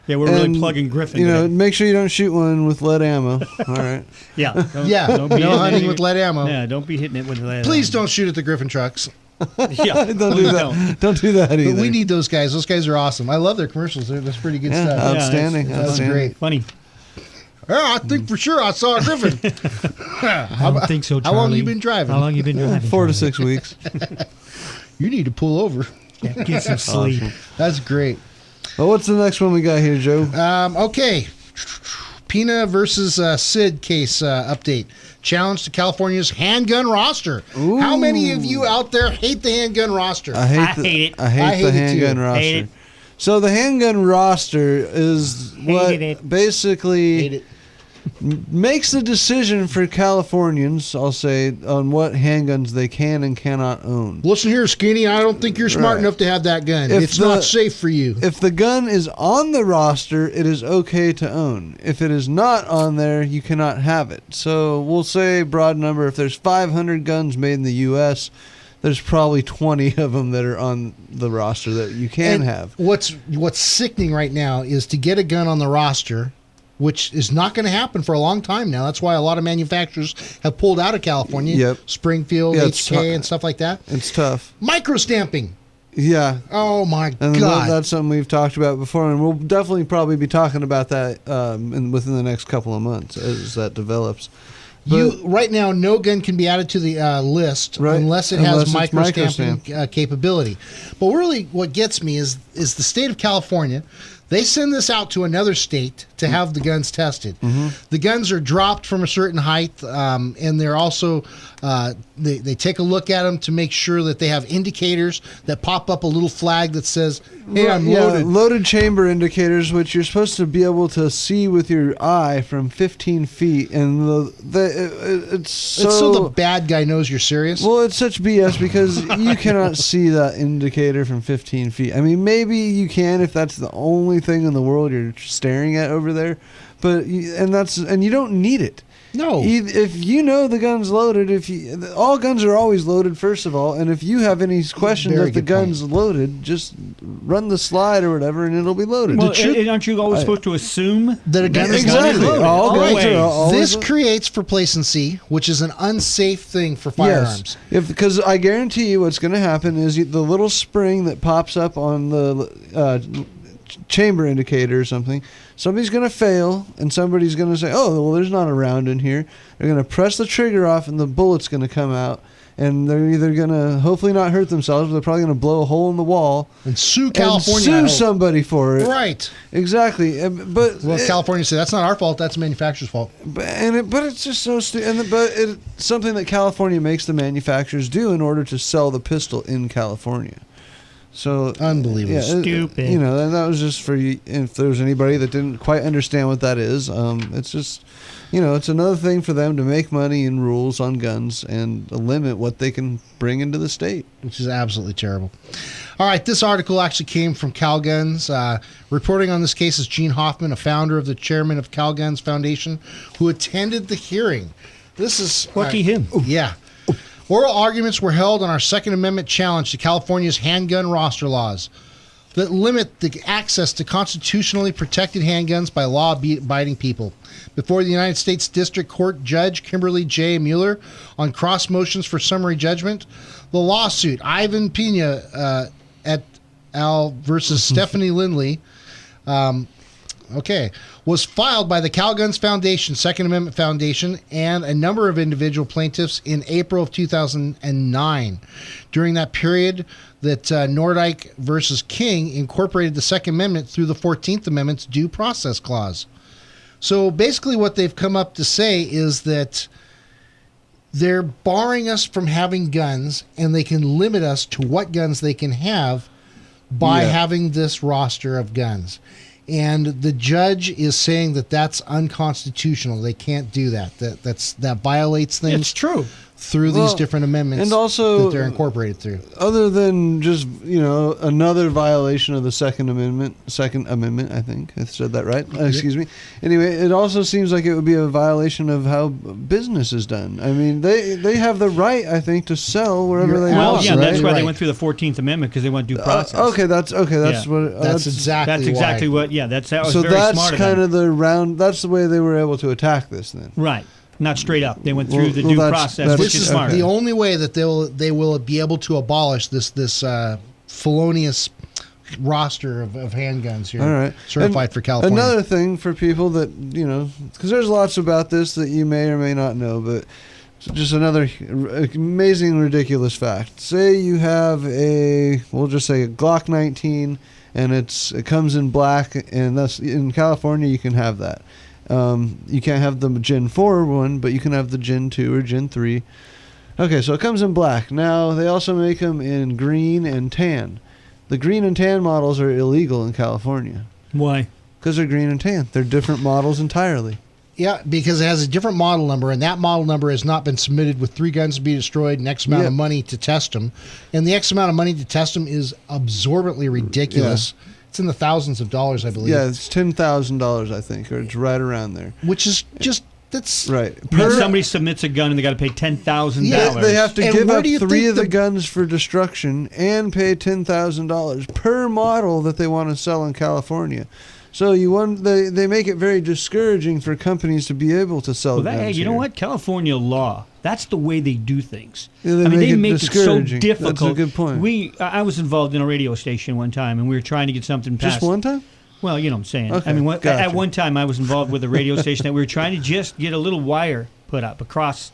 Yeah, we're really plugging Griffin. You know, today. make sure you don't shoot one with lead ammo. All right. Yeah. Don't, Yeah, don't be no hitting hunting it. with lead ammo. Yeah, don't be hitting it with lead Please ammo. don't shoot at the Griffin trucks. Yeah, Don't do that. Don't do that either. But we need those guys. Those guys are awesome. I love their commercials. That's pretty good Yeah, stuff. outstanding. Yeah, That's outstanding. great. Funny. Yeah, I think for sure I saw a Griffin. I don't think so, How long Charlie. you been driving? How long you been driving? 4 to 6 weeks. You need to pull over. Yeah, get some sleep. That's great. Well, what's the next one we got here, Joe? Okay. Pina versus Sid case update. Challenge to California's handgun roster. Ooh. How many of you out there hate the handgun roster? I hate I hate it. I hate I hate the it too. handgun roster. Hate it. So the handgun roster is what Hated it. basically Hate it. makes the decision for Californians, I'll say, on what handguns they can and cannot own. Listen here, Skinny. I don't think you're smart Right. enough to have that gun. If It's the- not safe for you. If the gun is on the roster, it is okay to own. If it is not on there, you cannot have it. So we'll say broad number, if there's 500 guns made in the U.S., there's probably 20 of them that are on the roster that you can And have. What's sickening right now is to get a gun on the roster, which is not going to happen for a long time now. That's why a lot of manufacturers have pulled out of California. Yep. Springfield, Yeah, it's HK, tou- and stuff like that. It's tough. Micro-stamping. Yeah. Oh, my And God. that's something we've talked about before, and we'll definitely probably be talking about that within the next couple of months as that develops. Right now, no gun can be added to the list Right. unless it Unless has it's micro-stamping capability. But really, what gets me is the state of California. They send this out to another state to have the guns tested. Mm-hmm. The guns are dropped from a certain height, and they're also they take a look at them to make sure that they have indicators that pop up a little flag that says, "Hey, I'm loaded." Loaded chamber indicators, which you're supposed to be able to see with your eye from 15 feet, and it's so... It's so the bad guy knows you're serious. Well, it's such BS because you cannot see that indicator from 15 feet. I mean, maybe you can if that's the only thing in the world you're staring at over there, but you don't need it. No. If you know the gun's loaded, all guns are always loaded, first of all, and if you have any questions Very if the good gun's loaded, just run the slide or whatever, and it'll be loaded. Well, aren't you always supposed to assume that a gun is exactly loaded? all guns are always This creates complacency, which is an unsafe thing for firearms. Yes, because I guarantee you, what's going to happen is the little spring that pops up on the chamber indicator or something. Somebody's going to fail, and somebody's going to say, "Oh, well, there's not a round in here." They're going to press the trigger off, and the bullet's going to come out, and they're either going to hopefully not hurt themselves, but they're probably going to blow a hole in the wall and sue California. And sue somebody for it. Right. Exactly. But California said that's not our fault. That's the manufacturer's fault. But it's just so stupid. But it's something that California makes the manufacturers do in order to sell the pistol in California. So unbelievable, stupid. And that was just for you. If there was anybody that didn't quite understand what that is, it's just, it's another thing for them to make money and rules on guns and limit what they can bring into the state, which is absolutely terrible. All right, this article actually came from CalGuns. Reporting on this case is Gene Hoffman, a founder of the chairman of CalGuns Foundation, who attended the hearing. This is lucky him. Yeah. Oral arguments were held on our Second Amendment challenge to California's handgun roster laws that limit the access to constitutionally protected handguns by law-abiding people. Before the United States District Court Judge Kimberly J. Mueller on cross motions for summary judgment, the lawsuit, Ivan Pena et al. Versus Stephanie Lindley, was filed by the CalGuns Foundation, Second Amendment Foundation, and a number of individual plaintiffs in April of 2009. During that period, that Nordyke versus King incorporated the Second Amendment through the 14th Amendment's Due Process Clause. So basically what they've come up to say is that they're barring us from having guns, and they can limit us to what guns they can have by having this roster of guns. And the judge is saying that that's unconstitutional. They can't do that. That violates things. It's true. Through these different amendments, and also that they're incorporated through. Other than just another violation of the Second Amendment, I think I said that right. Excuse me. Anyway, it also seems like it would be a violation of how business is done. I mean, they have the right, I think, to sell wherever they want. Well, yeah, right? that's why they went through the 14th Amendment, because they want due process. That's what. That's exactly what. Yeah, that was so very that's smart of kind them. of the round. That's the way they were able to attack this then. Right. Not straight up. They went through the due process, which is smart. The only way that they will be able to abolish this felonious roster of handguns here. All right. Certified for California. Another thing for people that, because there's lots about this that you may or may not know, but just another amazing, ridiculous fact. Say you have we'll just say a Glock 19, and it comes in black, and that's in California you can have that. You can't have the Gen 4 one, but you can have the Gen 2 or Gen 3. Okay, so it comes in black. Now, they also make them in green and tan. The green and tan models are illegal in California. Why? Because they're green and tan. They're different models entirely. Yeah, because it has a different model number, and that model number has not been submitted with 3 guns to be destroyed and X amount of money to test them. And the X amount of money to test them is absorbently ridiculous. Yeah. It's in the thousands of dollars, I believe. Yeah, it's $10,000, I think, or it's right around there. Which is just, that's... Right. Somebody submits a gun and they got to pay $10,000. Yeah, they have to give up 3 of the guns for destruction and pay $10,000 per model that they want to sell in California. So they make it very discouraging for companies to be able to sell guns. Hey, you know what? California law. That's the way they do things. Yeah, they make it so difficult. That's a good point. I was involved in a radio station one time, and we were trying to get something passed. Just one time? Well, you know what I'm saying. Okay, I mean, gotcha. At one time I was involved with a radio station that we were trying to just get a little wire put up across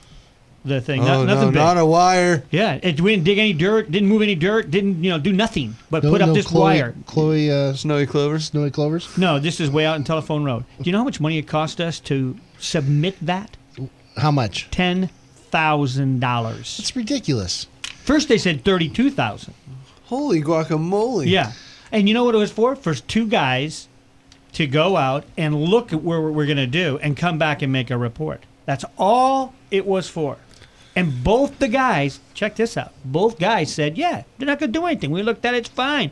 the thing. Nothing big. Not a wire. Yeah, we didn't dig any dirt, didn't move any dirt, didn't do nothing, but put up this wire. Snowy Clovers? Snowy Clovers? No, this is way out in Telephone Road. Do you know how much money it cost us to submit that? How much? $10,000. It's ridiculous. First they said $32,000. Holy guacamole! Yeah, and you know what it was for? For 2 guys to go out and look at what we're going to do and come back and make a report. That's all it was for. And both the guys, check this out, both guys said, yeah, they're not going to do anything. We looked at it, it's fine.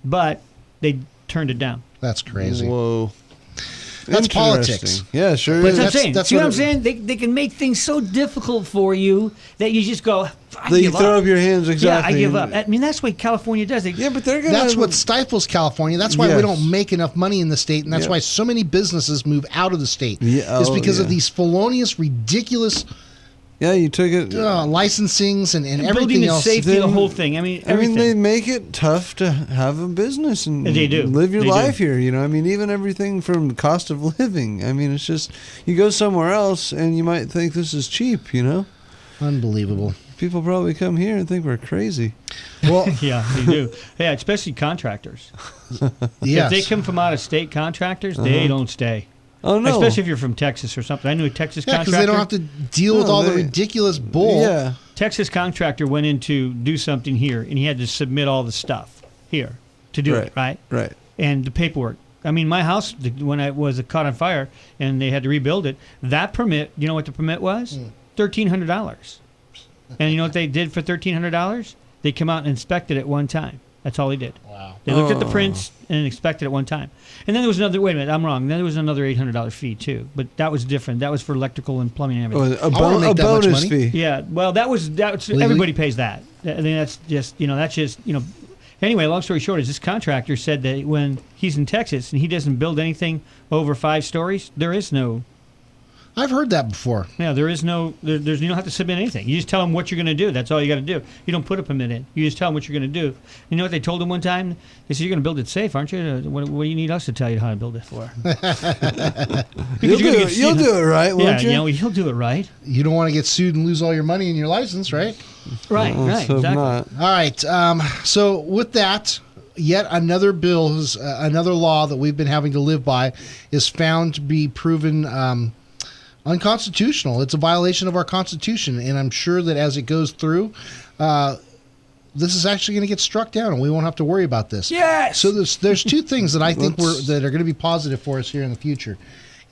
But they turned it down. That's crazy. Whoa. That's Interesting. politics. Yeah, sure. But is. that's what I'm saying. that's See what what I'm it- saying? They can make things so difficult for you that you just go, I They give throw up. up your hands, Yeah, exactly. I give up. I mean, that's what California does. Yeah, but they're gonna. That's what stifles California. That's why we Yes. don't make enough money in the state, and that's Yeah. why so many businesses move out of the state. Yeah, is oh, because of yeah. these felonious, ridiculous Yeah, you took it. licensings and building everything the else. safety, the Then- whole thing. I mean, I everything. mean, they make it tough to have a business and They do. live your They do. life here. You know, I mean, even everything from cost of living. I mean, it's just you go somewhere else and you might think this is cheap. You know, Unbelievable. people probably come here and think we're crazy. Well, Yeah, they do. Yeah, especially contractors. yes. If they come from out of state contractors, they don't stay. Oh no, Especially if you're from Texas or something. I knew a Texas yeah, because contractor. they don't have to deal with No, all the they- ridiculous bull. Yeah, Texas contractor went in to do something here, and he had to submit all the stuff here to do it, right? right. And the paperwork. I mean, my house, when I was caught on fire and they had to rebuild it, that permit, you know what the permit was? $1,300. And you know what they did for $1,300? They come out and inspected it one time. That's all they did. Wow. They looked at the prints and inspected it one time. And then there was another, wait a minute, I'm wrong. Then there was another $800 fee too. But that was different. That was for electrical and plumbing and Oh, everything. a, wanna make a that much bonus money. fee. Yeah, well, that's Legally? everybody pays that. I think that's just, Anyway, long story short is this contractor said that when he's in Texas and he doesn't build anything over 5 stories, there is no, I've heard that before. there's you don't have to submit anything. You just tell them what you're going to do. That's all you got to do. You don't put a permit in. You just tell them what you're going to do. You know what they told him one time? They said, "You're going to build it safe, aren't you? What do you need us to tell you how to build it for?" You'll do it right, won't you? Yeah, he'll do it right. You don't want to get sued and lose all your money and your license, right? Right, Let's hope exactly. not. All right. So with that, yet another bill, another law that we've been having to live by, is found to be proven unconstitutional. It's a violation of our Constitution, and I'm sure that as it goes through, this is actually going to get struck down, and we won't have to worry about this. Yes. So there's two things that I think that are going to be positive for us here in the future.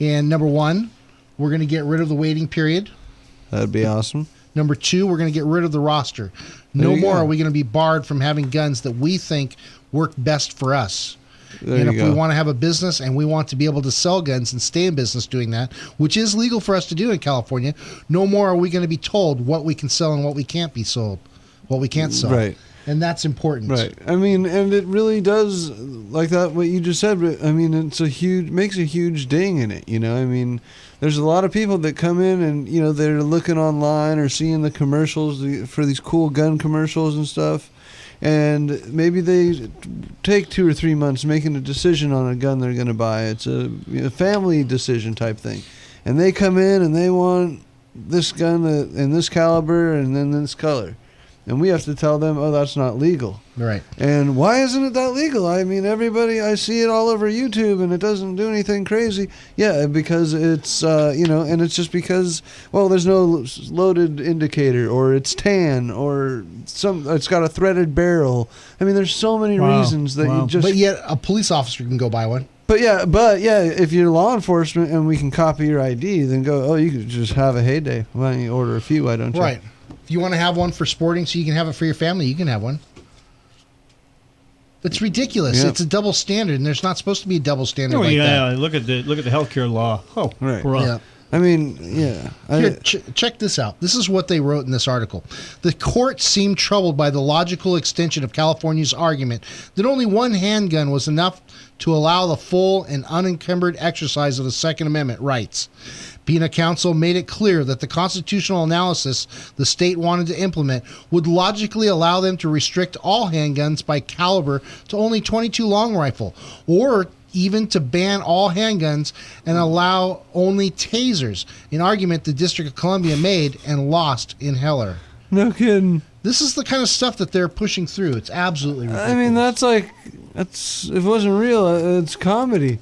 And number one, we're going to get rid of the waiting period. That'd be awesome. Number two, we're going to get rid of the roster. There No you more go. are we going to be barred from having guns that we think work best for us. There And you if go. we want to have a business and we want to be able to sell guns and stay in business doing that, which is legal for us to do in California, no more are we going to be told what we can sell and what we can't be sold, what we can't sell. Right. And that's important. Right. I mean, and it really does, like that, what you just said, but I mean, makes a huge ding in it, you know? I mean, there's a lot of people that come in and, you know, they're looking online or seeing the commercials for these cool gun commercials and stuff. And maybe they take 2 or 3 months making a decision on a gun they're going to buy. It's a family decision type thing. And they come in and they want this gun in this caliber and then this color. And we have to tell them, oh, that's not legal. Right. And why isn't it that legal? I mean, I see it all over YouTube and it doesn't do anything crazy. Yeah, because it's, and it's just because, well, there's no loaded indicator or it's tan or it's got a threaded barrel. I mean, there's so many reasons that you just... But yet a police officer can go buy one. But yeah, if you're law enforcement and we can copy your ID, then go, oh, you could just have a heyday. Why don't you order a few? Why don't you? Right. If you want to have one for sporting so you can have it for your family, you can have one. It's ridiculous. Yeah. It's a double standard, and there's not supposed to be a double standard like yeah, that. look at the healthcare law. Oh, Right. bruh. Yeah. I mean, yeah. Here, check this out. This is what they wrote in this article. The court seemed troubled by the logical extension of California's argument that only one handgun was enough to allow the full and unencumbered exercise of the Second Amendment rights. Pena Council made it clear that the constitutional analysis the state wanted to implement would logically allow them to restrict all handguns by caliber to only .22 long rifle, or even to ban all handguns and allow only tasers, an argument the District of Columbia made and lost in Heller. No kidding. This is the kind of stuff that they're pushing through. It's absolutely ridiculous. I mean, if it wasn't real, it's comedy.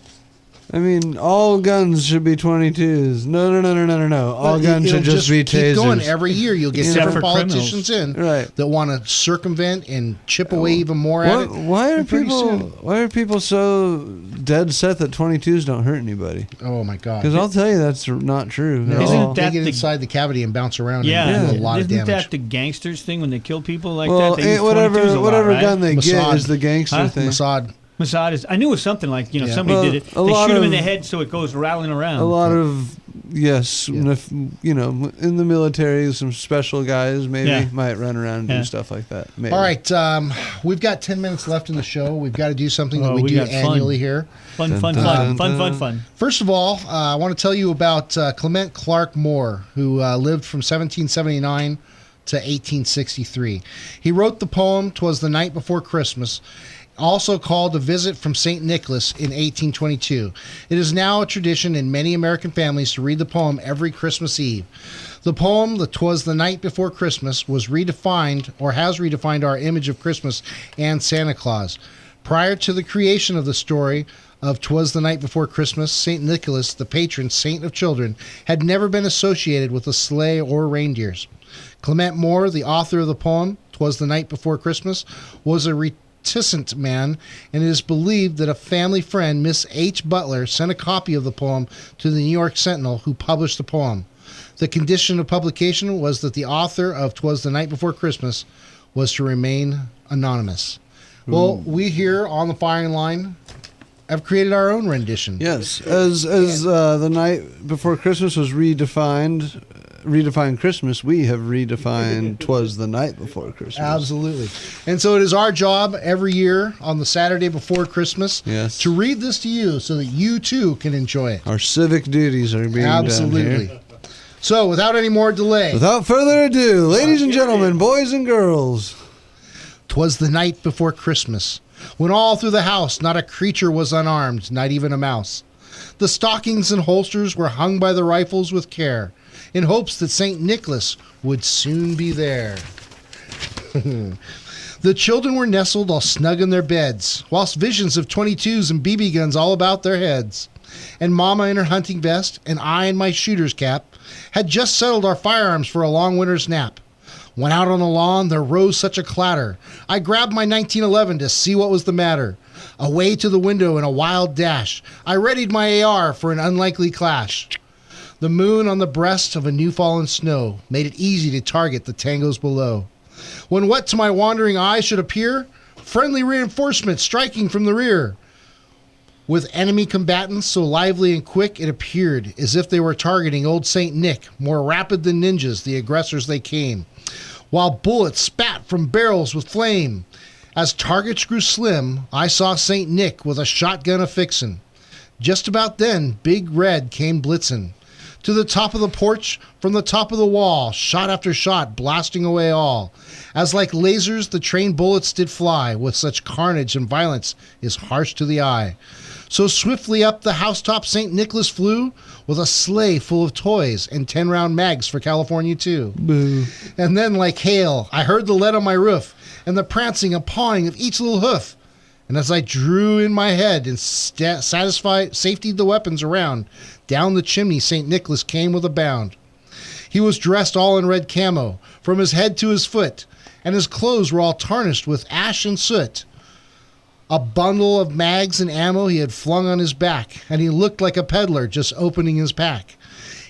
I mean, all guns should be 22s. No. All guns should just be tasers. Keep going. Every year you'll get Except different for politicians in Right. that want to circumvent and chip away even more at it. Why are And pretty soon- Why are people so dead set that 22s don't hurt anybody? Oh my God! Because I'll tell you that's not true. at Isn't all. it They that get the- inside the cavity and bounce around Yeah, and do a lot of isn't damage. that the gangsters thing when they kill people like Well, that? They use 22s whatever a lot, right? gun they get Mossad. is the gangster Huh? thing. Mossad. Masadas. I knew it was something like, Yeah. somebody Well, did it. a They lot shoot him in of- the head so it goes rattling around. A lot of, yes, if, in the military, some special guys maybe Yeah. might run around and Yeah. do stuff like that. Maybe. All right, we've got 10 minutes left in the show. We've got to do something that Oh, we we do got fun. annually here. Fun. First of all, I want to tell you about Clement Clark Moore, who lived from 1779 to 1863. He wrote the poem "'Twas the Night Before Christmas," also called "A Visit from St. Nicholas" in 1822. It is now a tradition in many American families to read the poem every Christmas Eve. The poem, "'Twas the Night Before Christmas," was redefined or has redefined our image of Christmas and Santa Claus. Prior to the creation of the story of "'Twas the Night Before Christmas," St. Nicholas, the patron saint of children, had never been associated with a sleigh or reindeers. Clement Moore, the author of the poem "'Twas the Night Before Christmas," was a reticent man, and it is believed that a family friend, Miss H. Butler, sent a copy of the poem to the New York Sentinel, who published the poem. The condition of publication was that the author of "'Twas the Night Before Christmas" was to remain anonymous. Well, we here on the firing line have created our own rendition. Yes, as the night before Christmas was redefined Christmas, we have redefined "'Twas the Night Before Christmas." Absolutely. And so it is our job every year on the Saturday before Christmas to read this to you so that you too can enjoy it. Our civic duties are being done Absolutely. here. So without any more delay, Without further ado, ladies and gentlemen, boys and girls, "'Twas the night before Christmas, when all through the house not a creature was unarmed, not even a mouse. The stockings and holsters were hung by the rifles with care, in hopes that St. Nicholas would soon be there. The children were nestled all snug in their beds, whilst visions of 22s and BB guns all about their heads. And Mama in her hunting vest, and I in my shooter's cap, had just settled our firearms for a long winter's nap. When out on the lawn there rose such a clatter, I grabbed my 1911 to see what was the matter. Away to the window in a wild dash, I readied my AR for an unlikely clash. The moon on the breast of a new fallen snow made it easy to target the tangos below. When what to my wandering eye should appear? Friendly reinforcements striking from the rear. With enemy combatants so lively and quick, it appeared as if they were targeting old St. Nick, more rapid than ninjas, the aggressors they came, while bullets spat from barrels with flame. As targets grew slim, I saw St. Nick with a shotgun a-fixin'. Just about then, Big Red came blitzin'. To the top of the porch, from the top of the wall, shot after shot blasting away all. As like lasers the trained bullets did fly, with such carnage and violence is harsh to the eye. So swiftly up the housetop St. Nicholas flew, with a sleigh full of toys and 10-round mags for California too. Boo. And then like hail, I heard the lead on my roof, and the prancing and pawing of each little hoof. And as I drew in my head and safetied the weapons around, down the chimney St. Nicholas came with a bound. He was dressed all in red camo, from his head to his foot, and his clothes were all tarnished with ash and soot. A bundle of mags and ammo he had flung on his back, and he looked like a peddler just opening his pack.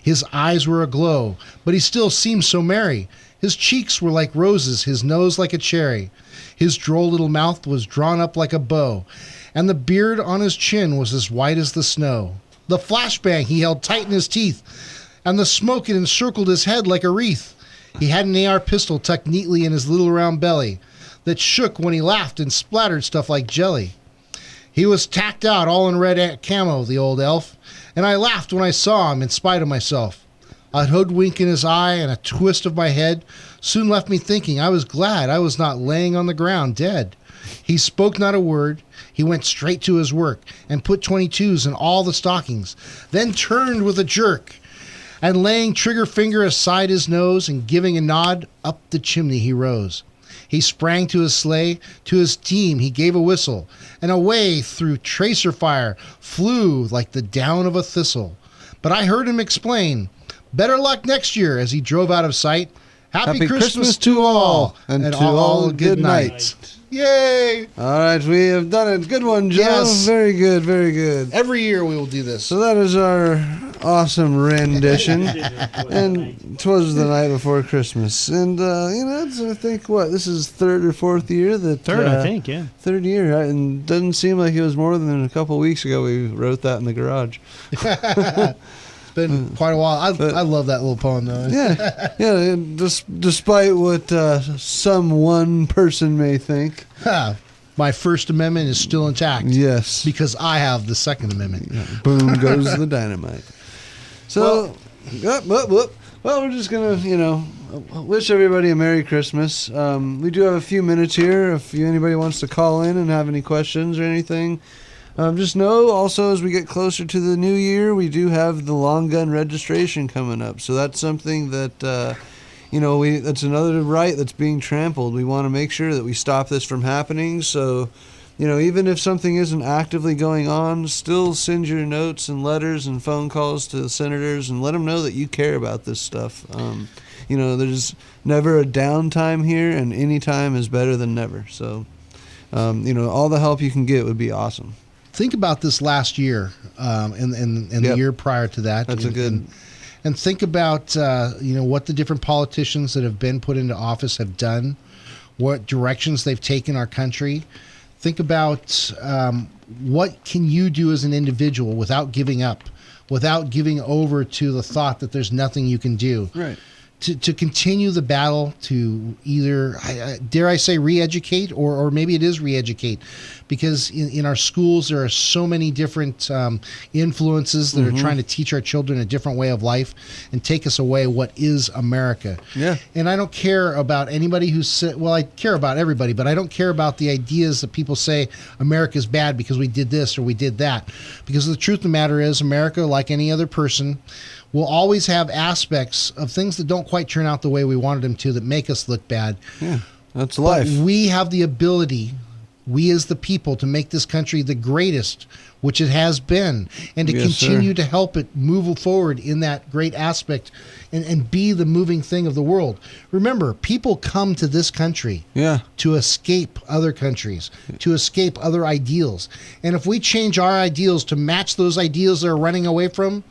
His eyes were aglow, but he still seemed so merry. His cheeks were like roses, his nose like a cherry. His droll little mouth was drawn up like a bow, and the beard on his chin was as white as the snow. The flashbang he held tight in his teeth, and the smoke it encircled his head like a wreath. He had an AR pistol tucked neatly in his little round belly that shook when he laughed and splattered stuff like jelly. He was tacked out all in red camo, the old elf, and I laughed when I saw him in spite of myself. A hoodwink in his eye and a twist of my head soon left me thinking I was glad I was not laying on the ground dead. He spoke not a word. He went straight to his work and put 22s in all the stockings, then turned with a jerk, and laying trigger finger aside his nose and giving a nod, up the chimney he rose. He sprang to his sleigh, to his team he gave a whistle, and away through tracer fire flew like the down of a thistle. But I heard him explain, better luck next year, as he drove out of sight. Happy Christmas to all, and to all good night. Yay! All right, we have done it. Good one, Joe. Yes. Very good, very good. Every year we will do this. So that is our awesome rendition. And 'twas the night before Christmas. And, it's, I think, this is third or fourth year that... Third, I think, yeah. Third year, right? And doesn't seem like it was more than a couple weeks ago we wrote that in the garage. It's been quite a while. I love that little poem, though. Yeah, and despite what some one person may think. My First Amendment is still intact. Yes. Because I have the Second Amendment. Yeah, boom goes the dynamite. So, well, we're just going to, wish everybody a Merry Christmas. We do have a few minutes here if anybody wants to call in and have any questions or anything. Just know also as we get closer to the new year, we do have the long gun registration coming up. So that's something that, that's another right that's being trampled. We want to make sure that we stop this from happening. So, even if something isn't actively going on, still send your notes and letters and phone calls to the senators and let them know that you care about this stuff. There's never a downtime here, and any time is better than never. So, all the help you can get would be awesome. Think about this last year and the year prior to that. That's and think about what the different politicians that have been put into office have done, what directions they've taken our country. Think about what can you do as an individual without giving up, without giving over to the thought that there's nothing you can do. Right. To continue the battle to either, dare I say, re-educate, or maybe it is re-educate, because in our schools there are so many different influences that are trying to teach our children a different way of life and take us away what is America. Yeah. And I don't care about anybody I care about everybody, but I don't care about the ideas that people say America's bad because we did this or we did that. Because the truth of the matter is, America, like any other person, will always have aspects of things that don't quite turn out the way we wanted them to, that make us look bad. Yeah, that's life. But we have the ability, we as the people, to make this country the greatest, which it has been, and to continue to help it move forward in that great aspect and be the moving thing of the world. Remember, people come to this country to escape other countries, to escape other ideals. And if we change our ideals to match those ideals they're running away from,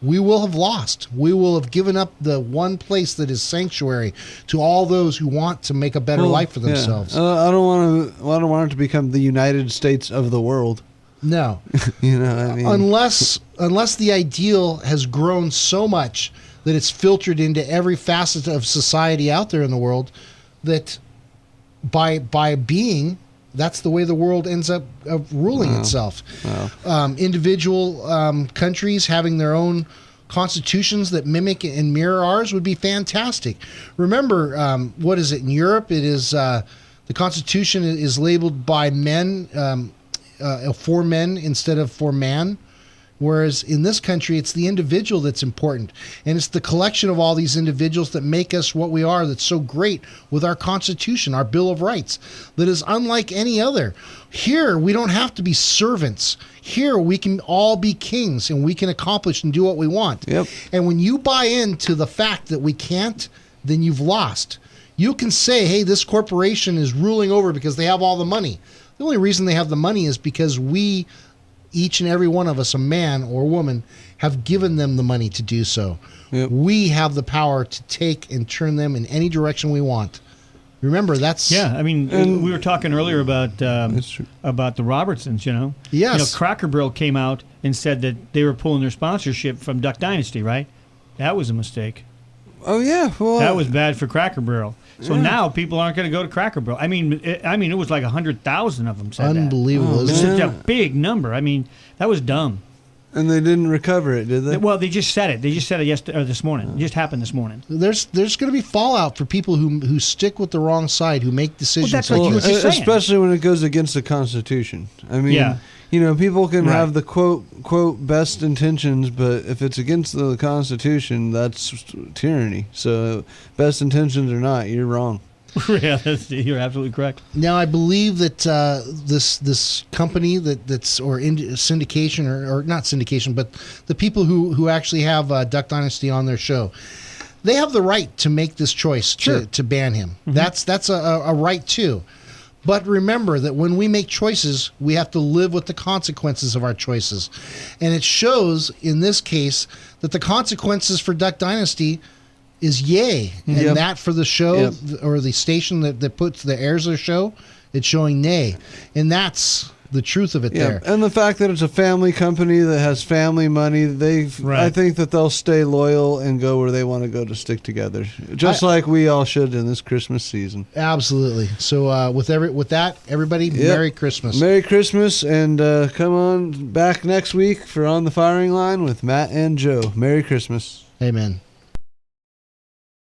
we will have lost. We will have given up the one place that is sanctuary to all those who want to make a better life for themselves. I don't want it to become the United States of the world. No. Unless the ideal has grown so much that it's filtered into every facet of society out there in the world, that by being, that's the way the world ends up ruling itself. Individual countries having their own constitutions that mimic and mirror ours would be fantastic. Remember, what is it in Europe? It is the Constitution is labeled by men, for men instead of for man. Whereas in this country, it's the individual that's important. And it's the collection of all these individuals that make us what we are, that's so great with our Constitution, our Bill of Rights, that is unlike any other. Here, we don't have to be servants. Here, we can all be kings, and we can accomplish and do what we want. Yep. And when you buy into the fact that we can't, then you've lost. You can say, hey, this corporation is ruling over because they have all the money. The only reason they have the money is because we, each and every one of us, a man or woman, have given them the money to do so. Yep. We have the power to take and turn them in any direction we want. Remember, that's... Yeah, I mean, we were talking earlier about the Robertsons, Yes. Cracker Barrel came out and said that they were pulling their sponsorship from Duck Dynasty, right? That was a mistake. Oh, yeah. Well, that was bad for Cracker Barrel. So now people aren't going to go to Cracker Barrel. I mean, it was like 100,000 of them said Unbelievable. that. It's such a big number. I mean, that was dumb. And they didn't recover it, did they? Well, they just said it. They just said it yesterday or this morning. It just happened this morning. There's going to be fallout for people who stick with the wrong side, who make decisions. Well, that's what you were just saying. Especially when it goes against the Constitution. I mean, people can have the quote best intentions, but if it's against the Constitution, that's tyranny. So best intentions or not, you're wrong. Yeah, you're absolutely correct. Now, I believe that this company that's syndication or not syndication, but the people who actually have Duck Dynasty on their show, they have the right to make this choice to ban him. Mm-hmm. That's a right too. But remember that when we make choices, we have to live with the consequences of our choices. And it shows, in this case, that the consequences for Duck Dynasty is yay. And that for the show or the station that puts the airs their show, it's showing nay. And that's the truth of it there. And the fact that it's a family company that has family money, I think that they'll stay loyal and go where they want to go to stick together, just like we all should in this Christmas season. Absolutely. So with that, everybody, Merry Christmas. Merry Christmas, and come on back next week for On the Firing Line with Matt and Joe. Merry Christmas. Amen.